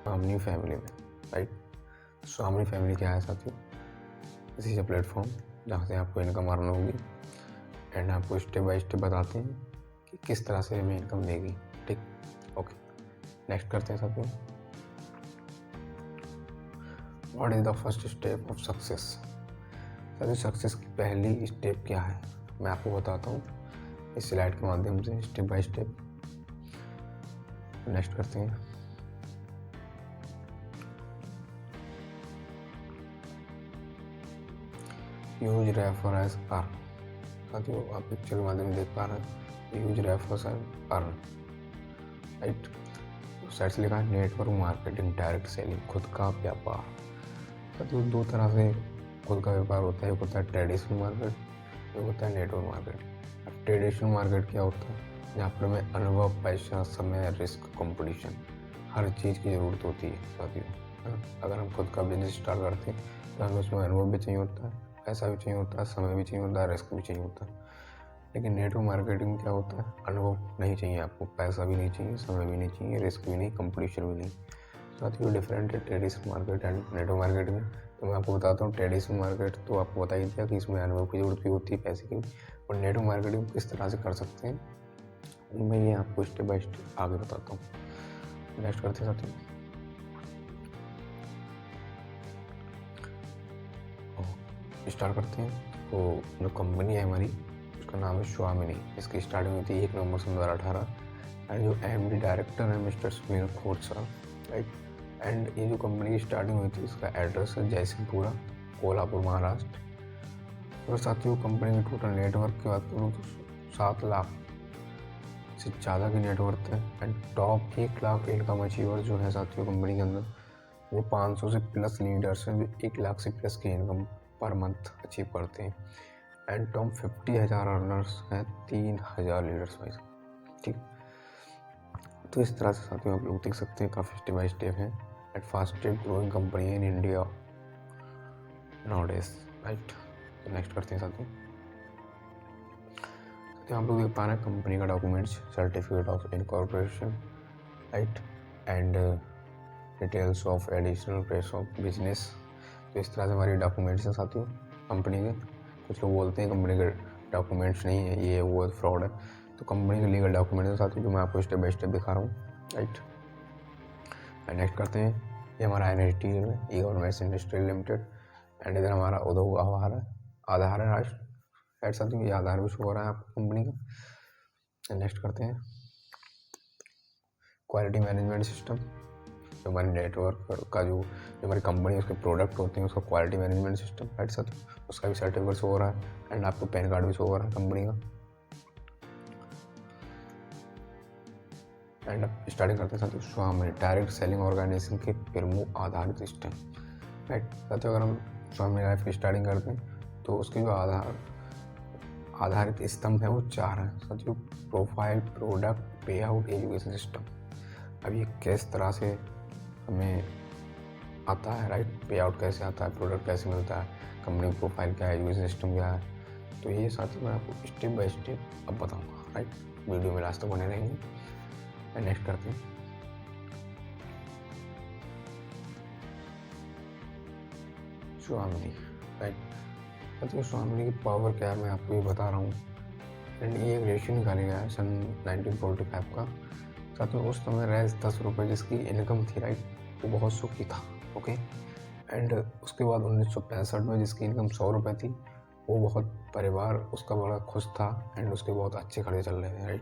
स्वामिनी फैमिली में, राइट। स्वामिनी फैमिली क्या है साथियों? दिस इज अ प्लेटफॉर्म जहाँ से आपको इनकम अर्न होगी एंड आपको स्टेप बाय स्टेप बताते हैं कि किस तरह से हमें इनकम देगी, ठीक। ओके, नेक्स्ट करते हैं साथियों। What is the first step of success? साथियों सक्सेस की पहली स्टेप क्या है मैं आपको बताता हूँ इस स्लाइड के माध्यम से, स्टेप बाय स्टेप। नेक्स्ट करते हैं। Use refer as earn. साथियों आप पिक्चर के माध्यम से देख पा रहे हैं, use refer as earn, right. Side से लिखा है नेटवर्क मार्केटिंग, डायरेक्ट सेलिंग, खुद का व्यापार। साथियों दो तरह से खुद का व्यापार होता है, एक होता है ट्रेडिशनल मार्केट, एक होता है नेटवर्क मार्केट। अब ट्रेडिशनल मार्केट क्या होता है? जहाँ पर हमें अनुभव, पैसा, समय, रिस्क, कंपटीशन, हर चीज़ की ज़रूरत होती है साथियों। अगर हम खुद का बिजनेस स्टार्ट करते हैं तो हमें उसमें अनुभव भी चाहिए होता है, पैसा भी चाहिए होता है, समय भी चाहिए होता है, रिस्क भी चाहिए होता है। लेकिन नेटवर्क मार्केटिंग क्या होता है? अनुभव नहीं चाहिए आपको, पैसा भी नहीं चाहिए, समय भी नहीं चाहिए, रिस्क भी नहीं, कंपटीशन भी नहीं। साथियों डिफरेंट है traditional market and network market में। तो मैं आपको बताता हूँ ट्रेडिशनल मार्केट तो आपको बता ही दिया कि इसमें अनुभव की जरूरत भी होती है, पैसे की भी। और नेटवर्क मार्केटिंग किस तरह से कर सकते हैं मैं ये आपको स्टेप बाय स्टेप आगे बताता हूँ। नेक्स्ट करते हैं साथियों। स्टार्ट करते हैं। तो जो कंपनी है हमारी उसका नाम है स्वामिनी। इसकी स्टार्टिंग हुई थी 1 नवंबर 2018 एंड जो MD डायरेक्टर है मिस्टर सुनील खोडसा, राइट। एंड ये जो कंपनी की स्टार्टिंग हुई थी इसका एड्रेस है जयसिंहपुरा, कोल्हापुर, महाराष्ट्र। और साथियों कंपनी की टोटल नेटवर्क की बात करूँ तो 7 लाख से ज़्यादा की नेटवर्क है and top 1 lakh income achiever जो है साथियों कंपनी के अंदर वो 500 से प्लस लीडर्स हैं जो 1 लाख से प्लस की इनकम पर मंथ अचीव करते हैं एंड टॉप 50,000 अर्नर्स हैं 3,000 लीडर्स वाइज, ठीक। तो इस तरह से साथियों आप लोग देख सकते हैं काफ़ी स्टेप बाय स्टेप है at fastest growing company in India nowadays, right. तो नेक्स्ट करते हैं साथियों। आप लोग देख पा रहे हैं कंपनी का documents, certificate of incorporation, right, and details of additional place of business. तो इस तरह से हमारी डॉक्यूमेंट्स हैं साथियों कंपनी के। कुछ लोग बोलते हैं कंपनी के डॉक्यूमेंट्स नहीं है, ये वो फ्रॉड है। तो कंपनी के लीगल डॉक्यूमेंट्स हैं साथियों जो मैं आपको स्टेप बाय स्टेप दिखा रहा हूँ, राइट। नेक्स्ट करते हैं। ये हमारा NHT है, ई गवर्नमेंट्स इंडस्ट्रियल लिमिटेड एंड इधर हमारा उद्योग आधार है राष्ट्र, राइट साथियों। ये आधार भी शो हो रहा है आपको कंपनी का। नेक्स्ट करते हैं। क्वालिटी मैनेजमेंट सिस्टम, जो हमारे नेटवर्क का जो हमारी कंपनी उसके प्रोडक्ट होते हैं उसका क्वालिटी मैनेजमेंट सिस्टम, राइट साथियों। उसका भी सर्टिफिकेट शो हो रहा है एंड आपको पैन कार्ड भी शो हो रहा है कंपनी का। एंड अब स्टार्टिंग करते हैं साथियों स्वामी डायरेक्ट सेलिंग ऑर्गेनाइजेशन के प्रमुख आधारित सिस्टम, राइट साथियों। अगर हम स्वामी लाइफ की स्टार्टिंग करते हैं तो उसके जो आधारित स्तंभ है वो 4 हैं साथियों। प्रोफाइल, प्रोडक्ट, पे आउट, एजुकेशन सिस्टम। अब ये किस तरह से हमें आता है, राइट। पे आउट कैसे आता है, प्रोडक्ट कैसे मिलता है, कंपनी प्रोफाइल क्या है, एजुकेशन सिस्टम क्या है, तो ये साथियों मैं आपको स्टेप बाय स्टेप अब बताऊँगा, राइट। वीडियो में लास्ट तक बने रहेंगे। नेक्स्ट करते हैं। स्वामिनी, राइट साथियों। स्वामिनी की पावर क्या है मैं आपको ये बता रहा हूँ। एंड ये एक रेशियो निकाला गया है सन 1945 का साथियों। उस समय रेस 10 रुपये जिसकी इनकम थी, राइट, वो बहुत सुखी था, ओके। एंड उसके बाद 1965 में जिसकी इनकम 100 रुपये थी वो बहुत परिवार उसका बड़ा खुश था एंड उसके बहुत अच्छे खर्चे चल रहे थे, राइट।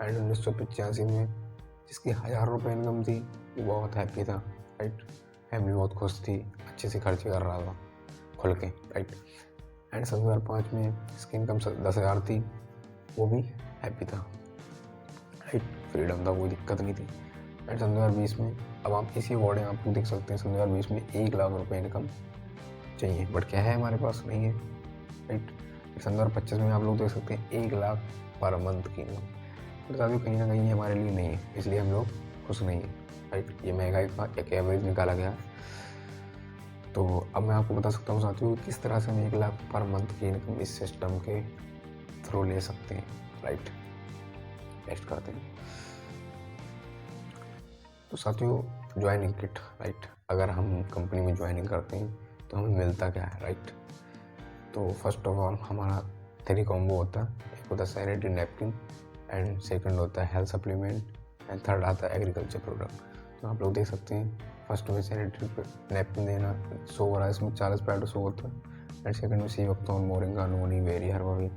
एंड 1985 में जिसकी 1000 रुपये इनकम थी वो बहुत हैप्पी था, राइट। फैमिली बहुत खुश थी, अच्छे से खर्चे कर रहा था खुल के, राइट। एंड 2005 में जिसकी इनकम 10,000 थी वो भी हैप्पी था, राइट। फ्रीडम था, कोई दिक्कत नहीं थी। एंड 2020 में अब आप इसी अकॉर्डिंग आप लोग देख सकते हैं 2020 में 1 लाख रुपये इनकम चाहिए, बट क्या है हमारे पास नहीं है, राइट। 2025 में आप लोग देख सकते हैं 1 लाख पर मंथ की इनकम, बट साथियों कहीं ना कहीं हमारे लिए नहीं है, इसलिए हम लोग खुश नहीं हैं, राइट। ये महंगाई का एक एवरेज निकाला गया है। तो अब मैं आपको बता सकता हूँ साथियों किस तरह से हम 1 लाख पर मंथ की इनकम इस सिस्टम के थ्रू ले सकते हैं, राइट। नेक्स्ट करते हैं। तो साथियों ज्वाइनिंग किट, राइट। अगर हम कंपनी में ज्वाइनिंग करते हैं तो हमें मिलता क्या है, राइट। तो फर्स्ट ऑफ ऑल हमारा 3 कॉम्बो होता है। एक होता है सैनिटरी नैपकिन, एंड सेकंड होता है हेल्थ सप्लीमेंट, एंड थर्ड आता है एग्रीकल्चर प्रोडक्ट। तो आप लोग देख सकते हैं फर्स्ट में सैनिटरी नैपकिन देना शो हो रहा है, इसमें 40 पैड शो होता है, एंड सेकंड में सीवकथॉर्न, मोरिंगा, नोनी, वेरी, हर्बावी,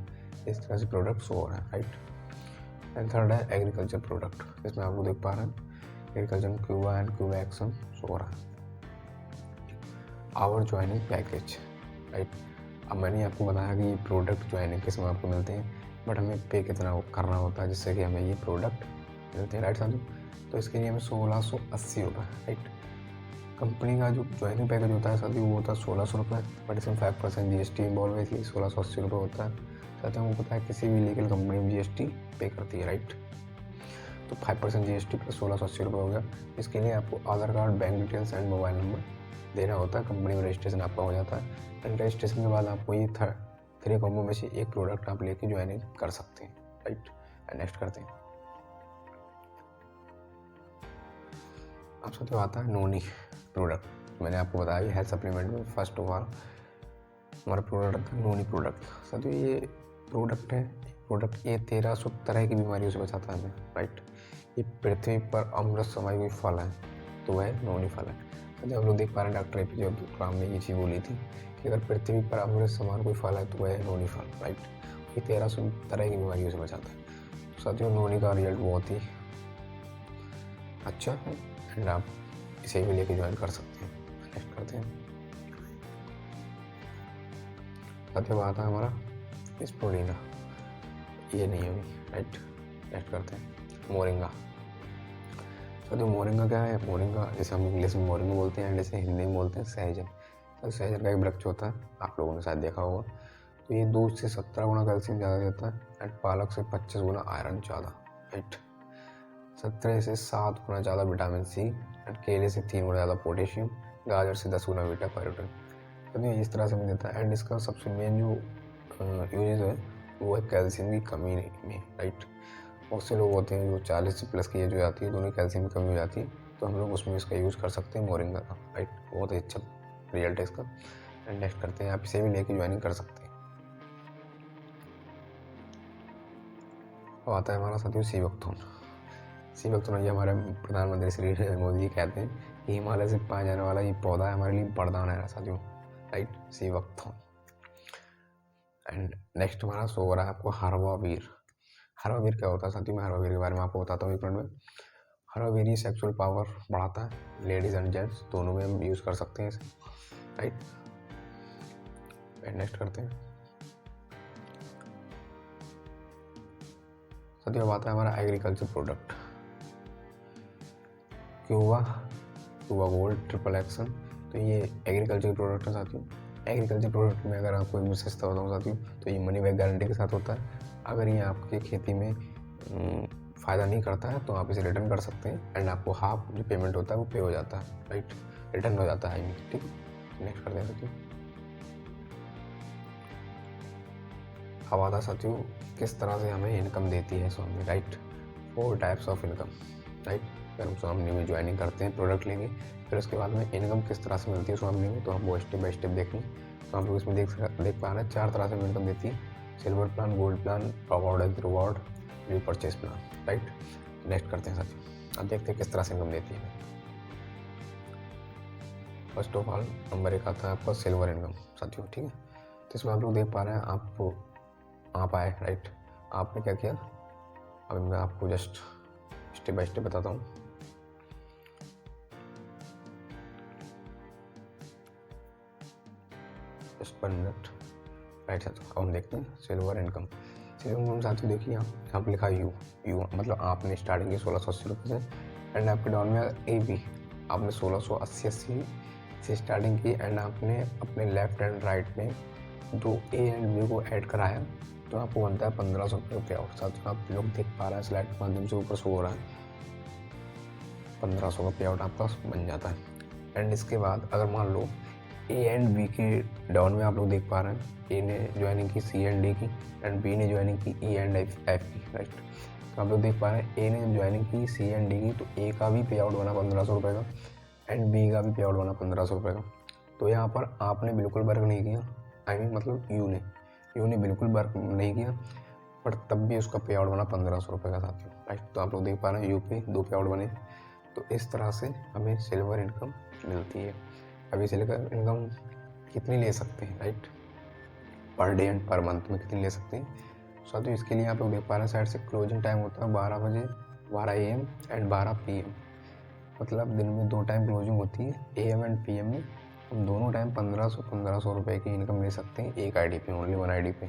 इस तरह से प्रोडक्ट शो हो रहा है, राइट। एंड थर्ड है एग्रीकल्चर प्रोडक्ट, इसमें आप लोग देख पा रहे हैं एग्रीकल्चर क्यूबा एंड क्यूबा एक्शन शो हो रहा है। Our joining package, right. अब मैंने आपको बताया कि ये प्रोडक्ट ज्वाइनिंग किस में आपको मिलते हैं, बट हमें पे कितना करना होता है जिससे कि हमें ये प्रोडक्ट मिलते हैं, राइट साथियों। तो इसके लिए हमें 1680 रुपये, राइट। कंपनी का जो ज्वाइनिंग पैकेज होता है साथियों वो होता है 1600 रुपये, बट इसमें 5% GST इन्वॉल्व है, इसलिए 1680 रुपये होता है। साथियों हमको पता है किसी भी लीगल कंपनी में GST पे करती है, राइट। तो 5% GST प्लस 1680 रुपये हो गया। इसके लिए आपको Aadhaar card, bank details and mobile number देना होता है। कंपनी में रजिस्ट्रेशन आपका हो जाता है, एंड रजिस्ट्रेशन के बाद आपको ये 3 कॉम्बो में से एक प्रोडक्ट आप लेके ज्वाइनिंग कर सकते हैं, राइट। नेक्स्ट करते हैं। अब सबसे आता है नोनी प्रोडक्ट। मैंने आपको बताया कि हेल्थ सप्लीमेंट में फर्स्ट ऑफ ऑल हमारा प्रोडक्ट है नोनी प्रोडक्ट। साथियों ये प्रोडक्ट है, प्रोडक्ट ये 1300 तरह की बीमारियों से बचाता है हमें, राइट। ये पृथ्वी पर अमृत समय हुई फल है, तो वह नोनी फल है। साथियों हम लोग देख पा रहे हैं डॉक्टर APJ अब्दुल कलाम ने ये चीज़ बोली थी कि अगर पृथ्वी पर अमृत समान कोई फल है तो वह नोनी फल, राइट। ये 1300 तरह की बीमारियों से बचाता है। तो साथियों नोनी का रिजल्ट बहुत ही अच्छा है, एंड आप इसे भी लेके ज्वाइन कर सकते हैं। नेक्स्ट करते हैं। साथियों आता है हमारा स्पोलिना, ये नहीं है अभी, राइट। नेक्स्ट करते हैं मोरिंगा। साथियों मोरिंगा क्या है, मोरिंगा जैसे हम इंग्लिश में मोरिंगा बोलते हैं, जैसे हिंदी में बोलते हैं सहजन। तो सहजन का एक वृक्ष होता है, आप लोगों ने शायद देखा होगा। तो ये दूध से 17 गुना कैल्शियम ज़्यादा देता है, एंड पालक से 25 गुना आयरन ज़्यादा, राइट। 17 से 7 गुना ज़्यादा विटामिन C, एंड केले से 3 गुना ज़्यादा पोटेशियम, गाजर से 10 गुना बीटा कैरोटीन। तो ये इस तरह से मैं देता है, एंड इसका सबसे मेन जो यूजेज है वो है कैल्शियम की कमी में, राइट। बहुत से लोग होते हैं जो 40 प्लस की एज हो जाती है तो उन्हें कैल्शियम की कमी हो जाती है, तो हम लोग उसमें इसका यूज़ कर सकते हैं मोरिंगा का, राइट। बहुत ही अच्छा रिजल्ट है इसका। एंड नेक्स्ट करते हैं, आप इसे भी लेके ज्वाइनिंग कर सकते हैं। अब आता है हमारा साथियों सीवकथॉर्न। सीवकथॉर्न ये हमारे प्रधानमंत्री श्री नरेंद्र मोदी जी कहते हैं कि हिमालय से पाया जाने वाला ये पौधा हमारे लिए वरदान है साथियों, राइट। सीवकथॉर्न। एंड नेक्स्ट हमारा शो हो रहा है आपको हर्बावीर। हर्बावीर क्या होता है साथियों, मैं हर्बावीर के बारे में आपको बताता हूँ एक मिनट में। हर्बावीर सेक्सुअल पावर बढ़ाता है, लेडीज एंड जेंट्स दोनों में हम यूज़ कर सकते हैं इसे, राइट। नेक्स्ट करते हैं। साथियों अब आता है हमारा agriculture product Cuba gold triple action. तो ये एग्रीकल्चर प्रोडक्ट है साथियों। एग्रीकल्चर प्रोडक्ट में अगर आपको एक विशेषता बताऊँ साथियों तो ये मनी बैक गारंटी के साथ होता है। अगर ये आपके खेती में फ़ायदा नहीं करता है तो आप इसे रिटर्न कर सकते हैं, एंड आपको हाफ जो पेमेंट होता है वो पे हो जाता है, राइट। रिटर्न हो जाता है, ठीक है। नेक्स्ट करते हैं साथियों। अब आता है साथियों किस तरह से हमें इनकम देती है Swami, right. 4 types of income, right. अगर हम स्वामी में ज्वाइनिंग करते हैं, प्रोडक्ट लेंगे, फिर उसके बाद में इनकम किस तरह से मिलती है स्वामी में, तो हम वो स्टेप बाय स्टेप देखें। तो हम लोग इसमें देख पा रहे हैं 4 तरह से इनकम देती है। Silver plan, gold plan, top order reward, repurchase plan, right. Next करते हैं साथियों। अब देखते हैं किस तरह से इनकम देती है। फर्स्ट ऑफ ऑल नंबर 1 आता है आपका सिल्वर इनकम साथियों, ठीक है। तो इसमें आप लोग देख पा रहे हैं आप आए, राइट। आपने क्या किया, अभी मैं आपको जस्ट स्टेप बाय स्टेप बताता हूँ। जस्ट 1 मिनट, राइट साथियों। अब हम देखते हैं सिल्वर इनकम। सिल्वर इनकम साथियों देखिए यहाँ पर लिखा यू मतलब आपने स्टार्टिंग की 1680 रुपये से, एंड आपके डाउन में ए बी आपने 1680 से स्टार्टिंग की, एंड आपने अपने लेफ्ट एंड राइट में 2 ए एंड बी को ऐड कराया तो आपको बनता है 1500 रुपये। और साथ आप लोग देख पा रहे हैं स्लाइड के माध्यम से ऊपर शो हो रहा है 1500 का पे आउट आपका बन जाता है। एंड इसके बाद अगर मान लो ए एंड बी के डाउन में आप लोग देख पा रहे हैं ए ने ज्वाइनिंग की, सी एंड डी की, एंड बी ने ज्वाइनिंग की, ई एंड एफ की, राइट। तो आप लोग देख पा रहे हैं ए ने जब ज्वाइनिंग की सी एंड डी की, तो ए का भी पे आउट बना 1500 रुपये का एंड बी का भी पे आउट बना 1500 रुपये का। तो यहाँ पर आपने बिल्कुल वर्क नहीं किया, आई मीन मतलब यू ने बिल्कुल वर्क नहीं किया, बट तब भी उसका पे आउट बना 1500 रुपये का साथियों, राइट। तो आप लोग देख पा रहे हैं यू पे 2 पे आउट बने। तो इस तरह से हमें सिल्वर इनकम मिलती है। अभी सिल्वर इनकम कितनी ले सकते हैं, right, per day and per month में कितनी ले सकते हैं साथियों। इसके लिए आप लोग देख पा रहे हैं साइड से क्लोजिंग टाइम होता है 12 बजे, 12 AM एंड 12 PM, मतलब दिन में 2 टाइम क्लोजिंग होती है, AM एंड PM में। हम दोनों टाइम 1500 रुपये की इनकम ले सकते हैं एक आईडी पे, ओनली वन आईडी पे,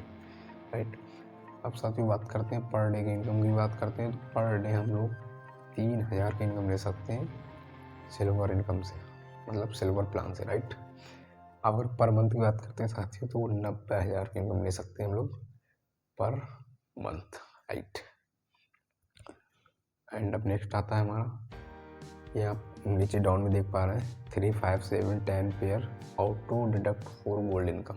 राइट। अब साथियों बात करते हैं पर डे की इनकम की बात करते हैं। तो पर डे हम लोग 3000 की इनकम ले सकते हैं सिल्वर इनकम से, मतलब सिल्वर प्लान से, राइट। अगर पर मंथ की बात करते हैं साथियों तो 90,000 की इनकम ले सकते हैं हम लोग पर मंथ, राइट। एंड अब नेक्स्ट आता है हमारा, ये आप नीचे डाउन में देख पा रहे हैं 3, 5, 7, 10 pair auto deduct for gold income.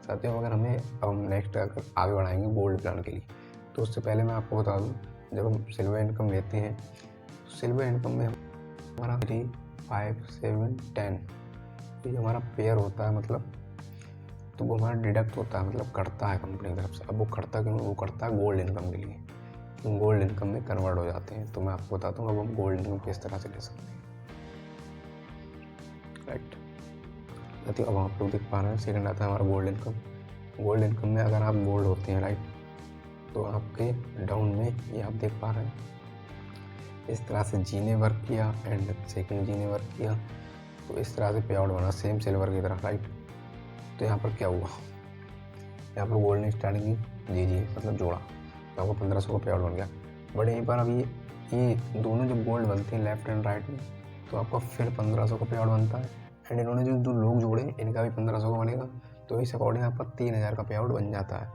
साथियों अगर हमें हम नेक्स्ट अगर आगे बढ़ाएंगे गोल्ड प्लान के लिए, तो उससे पहले मैं आपको बता दूं, जब हम सिल्वर इनकम लेते हैं तो सिल्वर इनकम में हमारा 3, 5, 7, 10 ये हमारा पेयर होता है, मतलब तो वो हमारा डिडक्ट होता है, मतलब कटता है कंपनी की तरफ से। अब वो कटता क्यों, वो कटता है गोल्ड इनकम के लिए, तो गोल्ड इनकम में कन्वर्ट हो जाते हैं। तो मैं आपको बताता हूँ अब हम गोल्ड इनकम किस तरह से ले सकते हैं, राइट। अब आप लोग देख पा रहे हैं सेकंड आता है हमारा गोल्ड इनकम। गोल्ड इनकम में अगर आप गोल्ड होते हैं, राइट, तो आपके डाउन में ये आप देख पा रहे हैं इस तरह से जी ने वर्क किया एंड सेकंड जी ने वर्क किया, तो इस तरह से पे आउट बना सेम सिल्वर की तरह, राइट। तो यहाँ पर क्या हुआ, यहाँ पर गोल्ड ने स्टार्टिंग की जी मतलब जोड़ा, तो आपको 1500 का पे आउट बन गया। बट यहीं पर अभी ये दोनों जब गोल्ड बनते हैं लेफ्ट एंड राइट में, तो आपका फिर 1500 का पे आउट बनता है एंड इन्होंने जो दो लोग जोड़े इनका भी 1500 का बनेगा। तो इस अकॉर्डिंग आपका 3000 का पे आउट बन जाता है,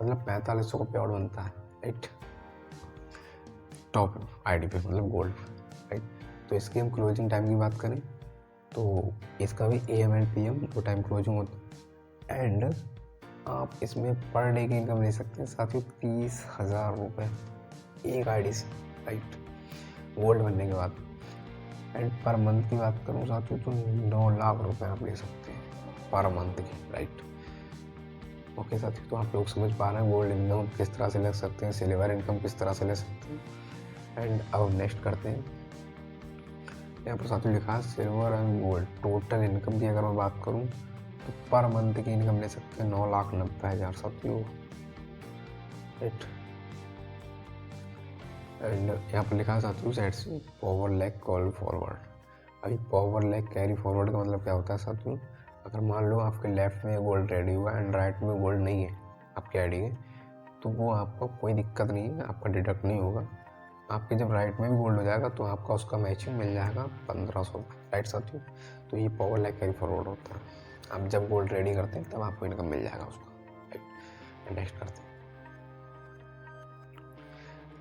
मतलब 4500 का पे आउट बनता है, राइट, टॉप आईडी पे, मतलब गोल्ड, राइट। तो इसकी हम क्लोजिंग टाइम की बात करें तो इसका भी AM and PM 2 time closing होता है एंड आप इसमें पर डे की इनकम ले सकते हैं साथियों 30,000 रुपये एक आईडी से, राइट, गोल्ड बनने के बाद। एंड पर मंथ की बात करूँ साथियों तो 9 लाख रुपए आप ले सकते हैं पर मंथ की, राइट। ओके साथियों, तो आप लोग समझ पा रहे हैं गोल्ड इनकम किस तरह से ले सकते हैं, सिल्वर इनकम किस तरह से ले सकते हैं। एंड अब नेक्स्ट करते हैं, यहाँ पर साथियों लिखा है silver and gold total income की अगर मैं बात करूँ तो पर मंथ की इनकम ले सकते हैं 9,90,000 साथियों, राइट। एंड यहाँ पर लिखा है साथियों साइड से पावर लैग कैरी फॉरवर्ड। अभी पावर लैग कैरी फॉरवर्ड का मतलब क्या होता है साथियों, अगर मान लो आपके लेफ्ट में गोल्ड रेडी हुआ एंड राइट में गोल्ड नहीं है आपके आईडी के, तो वो आपको कोई दिक्कत नहीं है, आपका डिडक्ट नहीं होगा। आपके जब राइट में भी गोल्ड हो जाएगा तो आपका उसका मैचिंग मिल जाएगा 1500, राइट साथियों। तो ये पावर लैग कैरी फॉरवर्ड होता है, आप जब गोल्ड रेडी करते हैं तब आपको इनकम मिल जाएगा उसका, राइट। नेक्स्ट करते हैं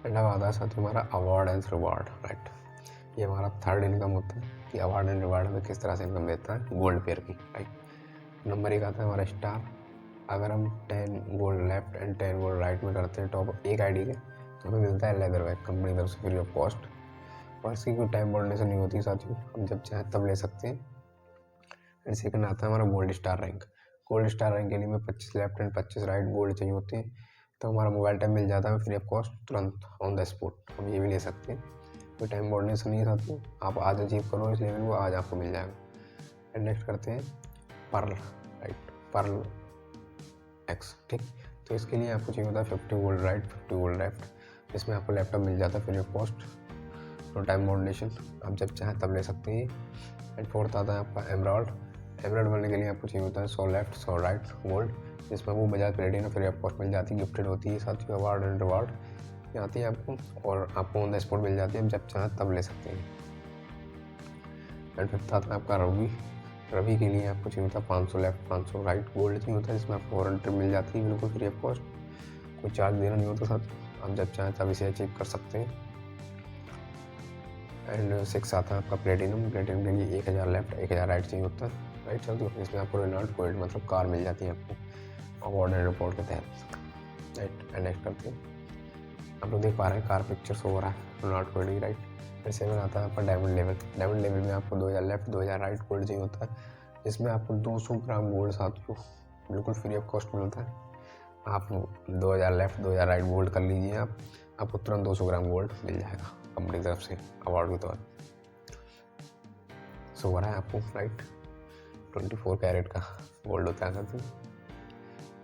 एंड अब आता है साथियों हमारा अवार्ड एंड रिवार्ड, राइट। ये हमारा थर्ड इनकम होता है कि अवार्ड एंड रिवार्ड में किस तरह से इनकम देता है गोल्ड पेयर की, राइट। नंबर 1 आता है हमारा स्टार। अगर हम 10 gold left and 10 gold right में करते हैं टॉप एक आईडी के, तो हमें मिलता है लेदर बैग कंपनी की तरफ से फ्री ऑफ कॉस्ट, और इसकी कोई टाइम बाउंडेशन नहीं होती साथियों, हम जब चाहें तब ले सकते हैं। एंड सेकंड आता है हमारा gold star rank. Gold star rank के लिए हमें 25 लेफ्ट एंड 25 राइट गोल्ड चाहिए होते हैं, तो हमारा मोबाइल टाइम मिल जाता है फ्री ऑफ कॉस्ट तुरंत ऑन द स्पॉट, हम ये भी ले सकते हैं। कोई टाइम बाउंडेशन नहीं है साथियों, आप आज अचीव करो इस लेवल को, आज आपको मिल जाएगा। एंड नेक्स्ट करते हैं पर्ल, राइट, पर्ल एक्स, ठीक। तो इसके लिए आपको चाहिए होता है 50 गोल्ड राइट 50 गोल्ड लेफ्ट, इसमें आपको लैपटॉप मिल जाता है free of cost, no time boundation, आप जब चाहें तब ले सकते हैं। एंड फोर्थ आता है आपका एमराल्ड। एमराल्ड बनने के लिए आपको चाहिए होता है 100 लेफ्ट 100 राइट गोल्ड, जिसमें वो Bajaj platinum free of cost मिल जाती है, गिफ्टेड होती है साथियों, अवार्ड एंड रिवार्ड आती है आपको, और आपको ऑन द स्पॉट मिल जाती है, जब चाहें तब ले सकते हैं। एंड फिफ्थ आता है आपका रवि। रवि के लिए आपको चाहिए होता है 500 लेफ्ट 500 राइट गोल्ड चाहिए होता है, जिसमें आपको वारंटी मिल जाती है बिल्कुल फ्री ऑफ कॉस्ट, कोई चार्ज देना नहीं होता साथ, आप जब चाहें तब इसे अचीव कर सकते हैं। एंड 6 आता है आपका प्लेटिनम। प्लेटिनम के लिए 1000 लेफ्ट 1000 राइट चाहिए होता है, राइट साथियों, इसमें आपको रेनॉल्ट पॉइंट मतलब कार मिल जाती है आपको अवार्ड एंड रिपोर्ट के तहत, राइट। एंड नेक्स्ट करते हैं आप लोग देख पा रहे हैं कार पिक्चर शो हो रहा है नॉट कोडिंग राइट। फिर 7 आता है आपका डायमंड लेवल। डायमंड लेवल में आपको 2000 लेफ्ट 2000 राइट गोल्ड चाहिए होता है, जिसमें आपको 200 ग्राम गोल्ड साथियों बिल्कुल फ्री ऑफ कॉस्ट मिलता है। आप 2000 लेफ्ट 2000 राइट गोल्ड कर लीजिए, आपको तुरंत 200 ग्राम गोल्ड मिल जाएगा कंपनी की तरफ से अवार्ड के तौर पर। सो हो रहा है आपको राइट 24 कैरेट का गोल्ड होता है साथियों।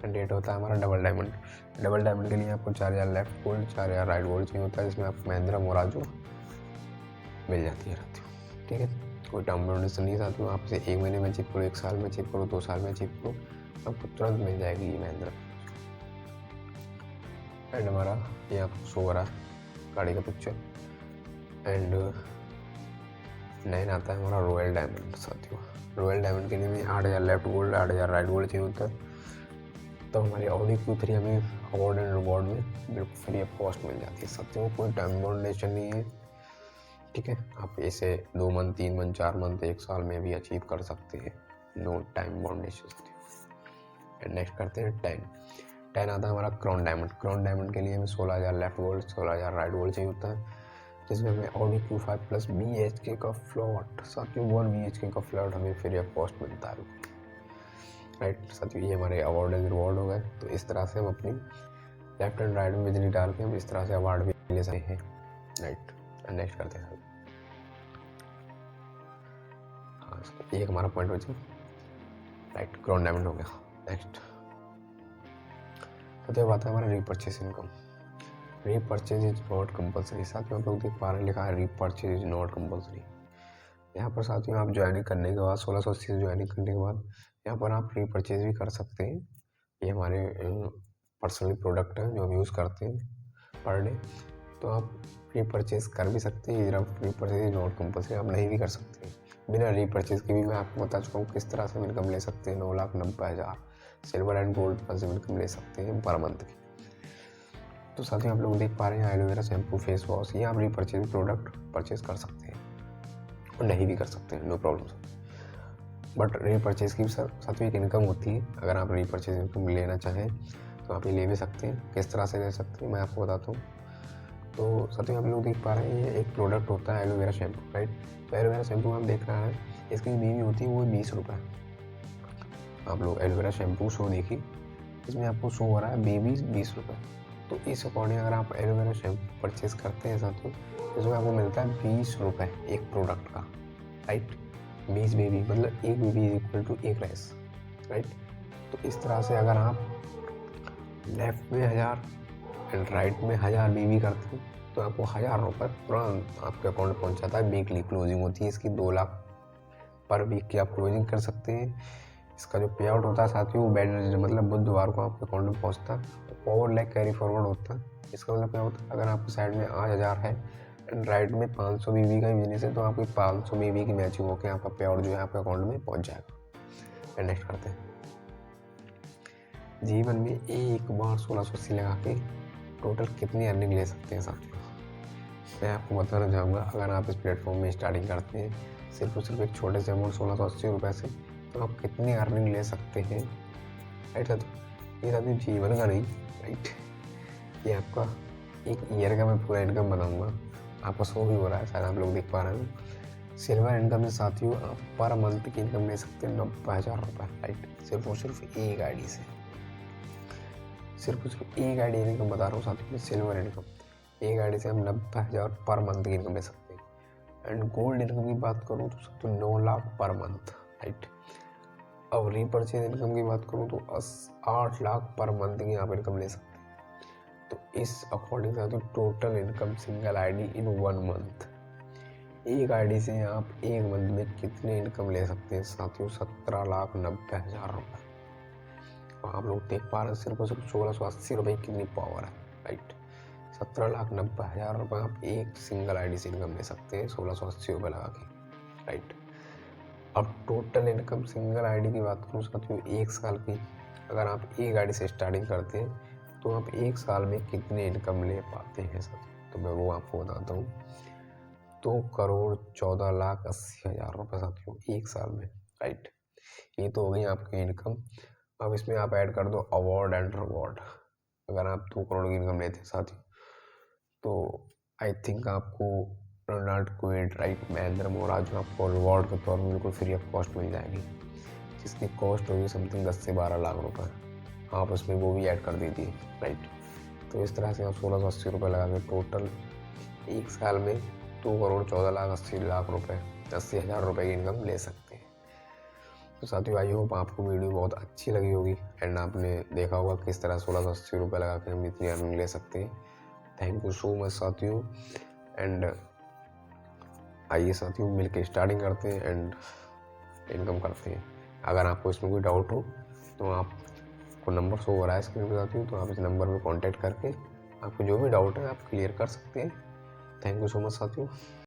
एंड रेट होता है हमारा डबल डायमंड। डबल डायमंड के लिए आपको 4000 लेफ्ट गोल्ड 4000 राइट गोल्ड चाहिए होता है, जिसमें आपको महिंद्रा मोराजो मिल जाती है साथियों। ठीक है, कोई टर्म कंडीशन नहीं साथियों, आप इसे 1 महीने में चिप करो, 1 साल में चिप करो, 2 साल में चिप करो, आपको तुरंत मिल जाएगी ये महिंद्रा। एंड हमारा ये आपको शो हो रहा है गाड़ी का पिक्चर। एंड 9 आता है हमारा रॉयल डायमंड साथियों। रॉयल डायमंड के लिए भी 8000 लेफ्ट गोल्ड 8000 राइट गोल्ड चाहिए होता है, तो हमारी ऑडी Q3 हमें अवार्ड एंड रिवॉर्ड में बिल्कुल फ्री ऑफ कॉस्ट मिल जाती है साथियों। कोई टाइम बाउंडेशन नहीं है। ठीक है, आप इसे 2 मंथ 3 मंथ 4 मंथ 1 साल में भी अचीव कर सकते हैं, no time boundation. And next करते हैं 10 आता है हमारा क्राउन डायमंड। क्राउन डायमंड के लिए हमें 16000 लेफ्ट गोल्ड 16000 राइट गोल्ड चाहिए होता है, जिसमें हमें ऑडी Q5 प्लस BHK का फ्लॉट साथियों 1 BHK का फ्लॉट हमें फ्री ऑफ कॉस्ट मिलता है राइट साथियों। ये हमारे अवार्ड एंड रिवॉर्ड हो गए। तो इस तरह से हम अपनी लेफ्ट एंड राइट में बिजली डाल के हम इस तरह से अवार्ड भी ले सकते हैं राइट। नेक्स्ट करते हैं हाँ, एक हमारा पॉइंट बचा राइट, क्राउन डायमंड हो गया। नेक्स्ट तो बात है हमारा repurchase income. Repurchase is not compulsory साथियों, आप लोग देख पा रहे हैं लिखा है रीपरचेज इज नॉट कंपलसरी। यहाँ पर साथियों आप ज्वाइनिंग करने के बाद 1680 से ज्वाइनिंग करने के बाद यहाँ पर आप रीपरचेज भी कर सकते हैं। ये हमारे पर्सनली प्रोडक्ट है जो हम यूज़ करते हैं पर डे, तो आप रीपरचेज कर भी सकते हैं। रीपरचेज इज नॉट कंपलसरी, आप नहीं भी कर सकते हैं। बिना रीपरचेज के भी मैं आपको बता चुका हूँ किस तरह से इनकम ले सकते हैं। 9,90,000 सिल्वर एंड गोल्ड पर से इनकम ले सकते हैं पर मंथ की। तो साथियों आप लोग देख पा रहे हैं एलोवेरा शैम्पू फेस वॉश, ये आप रीपरचेज प्रोडक्ट परचेज कर सकते हैं और नहीं भी कर सकते हैं, नो प्रॉब्लम। बट रीपरचेज की साथियों एक इनकम होती है। अगर आप रीपरचेज इनकम लेना चाहें तो आप ये ले भी सकते हैं। किस तरह से ले सकते हैं मैं आपको बताता हूँ। तो साथियों आप लोग देख पा रहे हैं ये एक प्रोडक्ट होता है एलोवेरा शैम्पू राइट। तो एलोवेरा शैम्पू हम देख रहे हैं, इसकी बीवी होती है वो 20 रुपये। आप लोग एलोवेरा शैम्पू शो देखिए, इसमें आपको शो हो रहा है बेबी 20 रुपये। तो इस अकॉर्डिंग अगर आप एलोवेरा शैम्पू परचेज करते हैं साथियों, इसमें आपको मिलता है 20 रुपये एक प्रोडक्ट का राइट। 20 बेबी मतलब एक बेबी इज इक्वल टू एक रैस राइट। तो इस तरह से अगर आप लेफ्ट में 1000 एंड राइट में 1000 बेबी करते हैं तो आपको 1000 रुपये तुरंत आपके अकाउंट में पहुंच जाता है। वीकली क्लोजिंग होती है इसकी 2 लाख पर वीक की आप क्लोजिंग कर सकते हैं। इसका जो पे आउट होता है साथियों वो मतलब बुधवार को आपके अकाउंट में पहुंचता है। फॉरवर्ड लेग कैरी फॉरवर्ड होता है। इसका मतलब क्या होता है, अगर आपके साइड में 8000 है एंड राइट में 500 बीबी का बिजनेस है तो आपकी 500 बीबी की मैचिंग होकर आपका पे आउट जो है आपके अकाउंट में पहुंच जाएगा। एंड नेक्स्ट करते हैं जीवन में एक बार 1680 लगा के टोटल कितनी अर्निंग ले सकते हैं साथियों, मैं आपको बताना चाहूँगा। अगर आप इस प्लेटफॉर्म में स्टार्टिंग करते हैं सिर्फ और सिर्फ एक छोटे से अमाउंट 1680 रुपये से, तो आप कितनी अर्निंग ले सकते हैं राइट साथियों। ये साथियों जीवन का नहीं राइट, ये आपका एक ईयर का मैं पूरा इनकम बनाऊँगा। आपका शो भी हो रहा है शायद आप लोग देख पा रहे हैं। सिल्वर इनकम में साथियों आप पर मंथ की इनकम ले सकते हैं 90,000 रुपये राइट, सिर्फ और सिर्फ एक आईडी से। सिर्फ और सिर्फ एक आईडी इनकम बता रहा हूँ साथियों, सिल्वर इनकम एक आईडी से हम 90,000 पर मंथ की इनकम ले सकते हैं। एंड गोल्ड इनकम की बात करूँ तो साथियों 9 लाख पर मंथ राइट। अब रीपरचेज इनकम की बात करूँ तो 8 लाख पर मंथ की आप इनकम ले सकते हैं। तो इस अकॉर्डिंग साथियों टोटल इनकम सिंगल आईडी इन 1 मंथ, एक आईडी से आप एक मंथ में कितने इनकम ले सकते हैं साथियों, 17,90,000 रुपये। आप लोग देख पा रहे हैं सिर्फ और सिर्फ 1680 रुपये कितनी पावर है राइट। 17,90,000 रुपये आप एक सिंगल आईडी से इनकम ले सकते हैं 1680 रुपये लगा के राइट। अब टोटल इनकम सिंगल आईडी की बात करूँ साथियों एक साल की, अगर आप एक आईडी से स्टार्टिंग करते हैं तो आप एक साल में कितने इनकम ले पाते हैं साथियों, तो मैं वो आपको बताता हूँ। 2,14,80,000 रुपये साथियों एक साल में राइट। ये तो हो गई आपकी इनकम। अब इसमें आप ऐड कर दो अवार्ड एंड रिवॉर्ड। अगर आप 2 करोड़ की इनकम लेते हैं साथियों तो आई थिंक आपको रोनाल्ड क्विड, राइट, महेंद्र मोराज जो आपको रिवॉर्ड के तौर में बिल्कुल फ्री ऑफ कॉस्ट मिल जाएगी, जिसकी कॉस्ट होगी समथिंग 10 से 12 लाख रुपए। आप उसमें वो भी ऐड कर दीजिए, राइट। तो इस तरह से आप 1680 रुपये लगा के टोटल एक साल में 2,14,80,00,000 रुपये, 80,000 रुपये की इनकम ले सकते हैं। तो साथियों, आई होप आपको वीडियो बहुत अच्छी लगी होगी एंड आपने देखा होगा किस तरह 1680 रुपये लगा के हम इतनी अर्निंग ले सकते हैं। थैंक यू सो मच साथियों। एंड आइए साथियों मिलकर स्टार्टिंग करते हैं एंड इनकम करते हैं। अगर आपको इसमें कोई डाउट हो तो आपको नंबर शो हो रहा है स्क्रीन पर साथियों, तो आप इस नंबर पर कांटेक्ट करके आपको जो भी डाउट है आप क्लियर कर सकते हैं। थैंक यू सो मच साथियों।